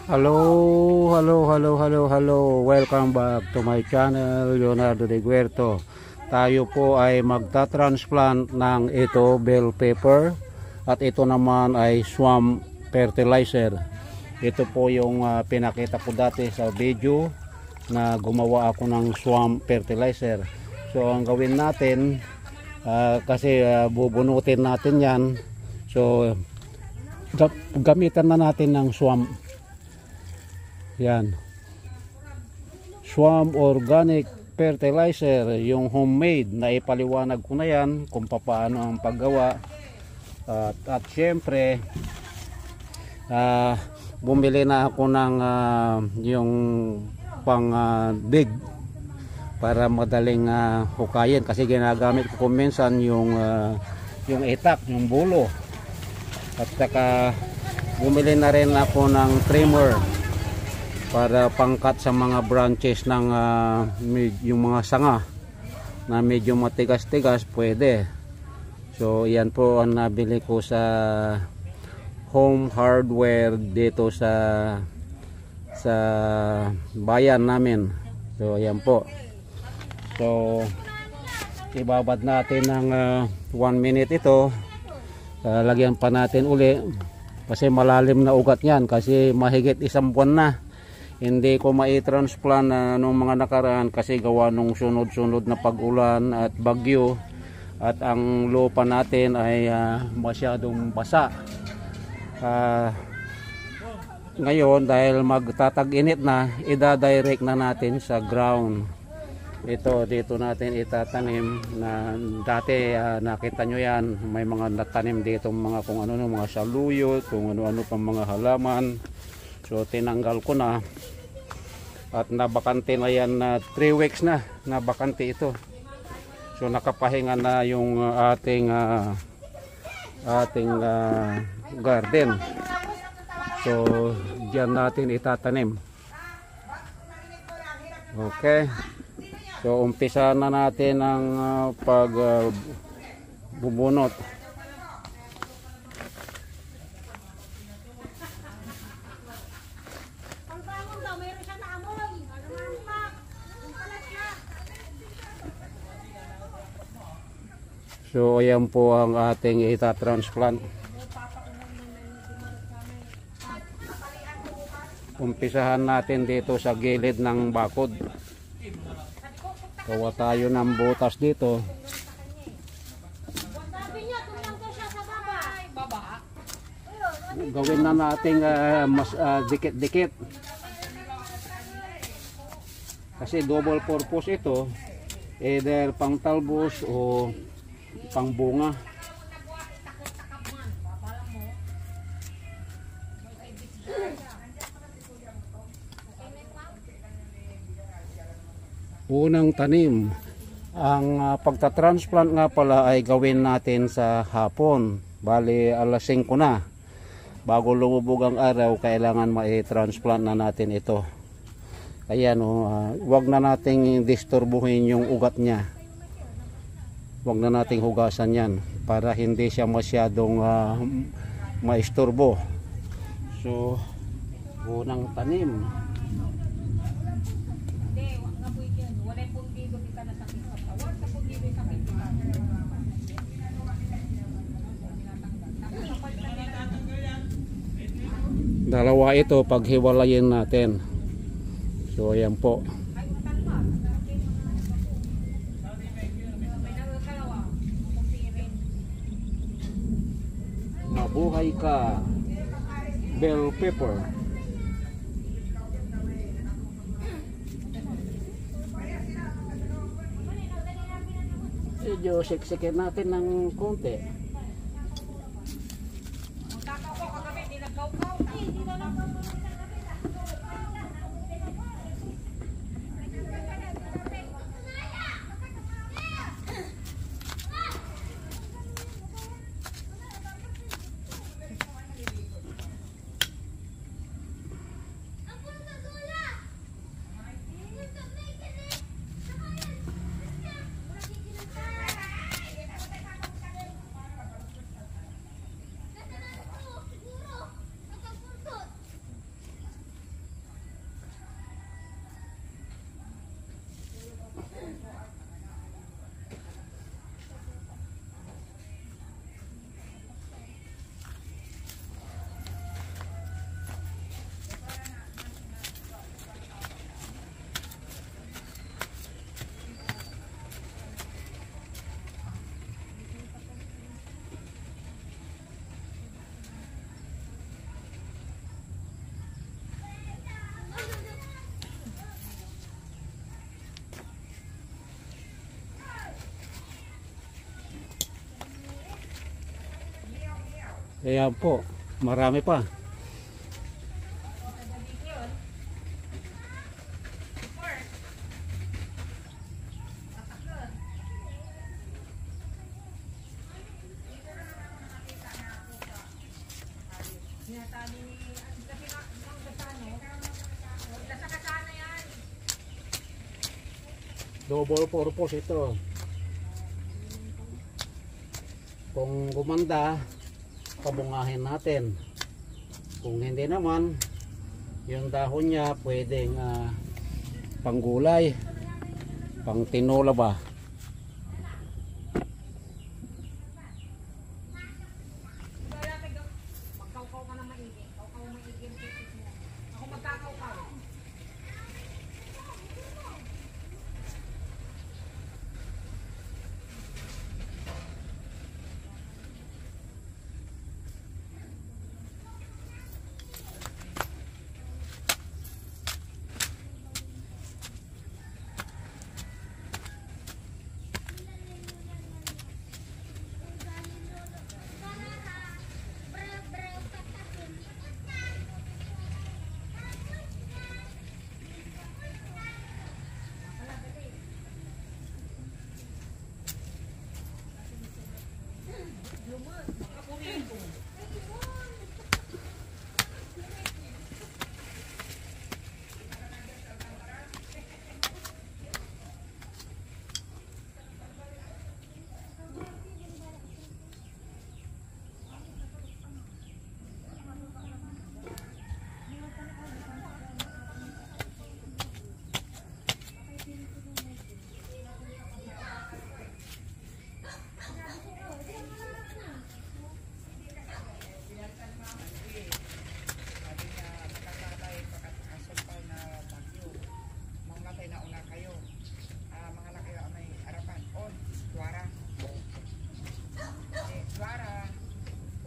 Hello. Welcome back to my channel, Leonardo de Guerto. Tayo po ay magta-transplant ng ito bell pepper at ito naman ay swamp fertilizer. Ito po yung pinakita ko dati sa video na gumawa ako ng swamp fertilizer. So ang gawin natin kasi bubunutin natin yan. So gamitan na natin ng swamp. Yan. Swamp organic fertilizer, yung homemade na ipaliwanag ko na yan kung paano ang paggawa. At syempre bumili na ako ng yung pang big para madaling hukayin kasi ginagamit ko minsan yung itak, yung bulo. At saka bumili na rin ako ng trimmer para pangkat sa mga branches ng yung mga sanga na medyo matigas-tigas, pwede. So yan po ang nabili ko sa home hardware dito sa bayan namin. So yan po. So ibabad natin ng 1 minute ito. Lagyan pa natin uli kasi malalim na ugat yan kasi mahigit 1 buwan na. Hindi ko mai-transplant nung mga nakaraan kasi gawa nung sunod-sunod na pag-ulan at bagyo at ang lupa natin ay masyadong basa. Ngayon dahil magtatag-init na, ida-direct na natin sa ground. Ito dito natin itatanim na dati nakita nyo yan, may mga natanim dito mga kung ano mga saluyot, kung ano-ano pang mga halaman. So tinanggal ko na at nabakante na yan na 3 weeks na nabakante ito. So nakapahinga na yung ating garden. So diyan natin itatanim. Okay. So umpisa na natin ang bubunot. So ayan po ang ating itatransplant. Umpisahan natin dito sa gilid ng bakod. Gawa tayo ng butas dito. Gawin na natin mas dikit-dikit. Kasi double purpose ito. Either pang talbos o pang bunga. Unang tanim. Ang pagta-transplant nga pala ay gawin natin sa hapon. Bali alas 5 na. Bago lumubog ang araw, kailangan ma-transplant na natin ito. Kaya wag na nating disturbuhin yung ugat niya. Wag na nating hugasan yan para hindi siya masyadong maisturbo. So unang tanim. Dalawa ito paghiwalayin natin. So ayan po. Mabuhay ka, bell pepper. Medyo siksikin natin ng konti. Ayan po, marami pa. Double purpose ito. Kung gumanda, pabungahin natin. Kung hindi naman, yung dahon niya pwedeng panggulay, pang tinola ba.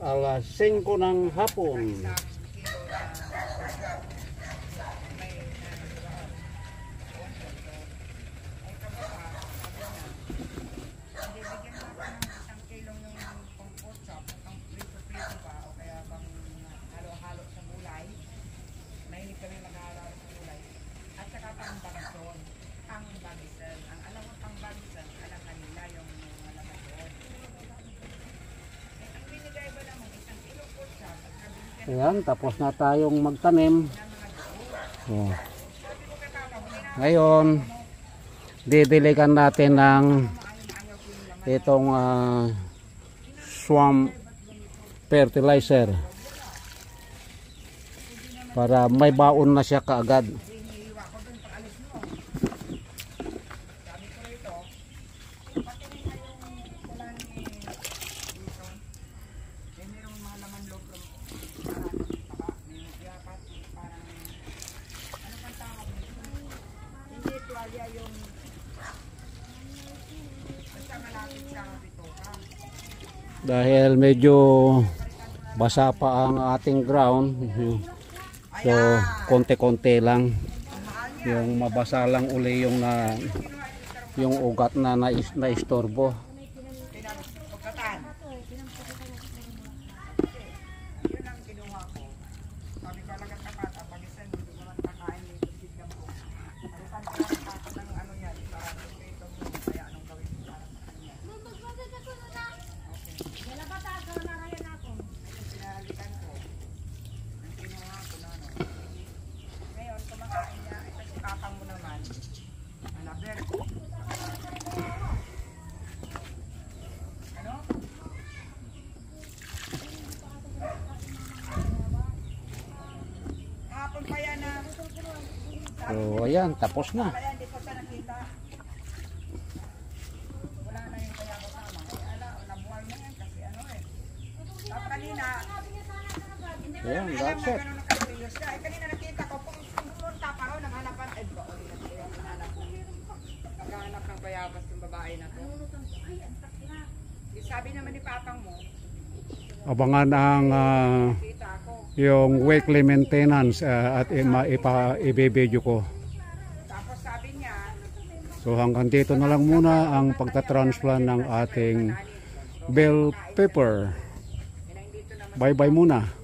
Alas 5 ng hapon. Ayan, tapos na tayong magtanim. So, ngayon, didiligan natin ng itong swamp fertilizer para may baon na siya kaagad. Dahil medyo basa pa ang ating ground, so konti-konti lang yung mabasa lang uli yung yung ugat na naistorbo. So ayan, tapos na. Ayan, that's it. Kanina nakita ko, pumunta pa raw, naghanapan, naghahanap ng bayabas yung babae na to. Sabi naman ni Papang mo, abangan ang yung weekly maintenance at ibibidyo ko. tapos sabi niya, So hanggang dito na lang muna ang pagtatransplant ng ating bell pepper. hindi ito naman bye bye muna.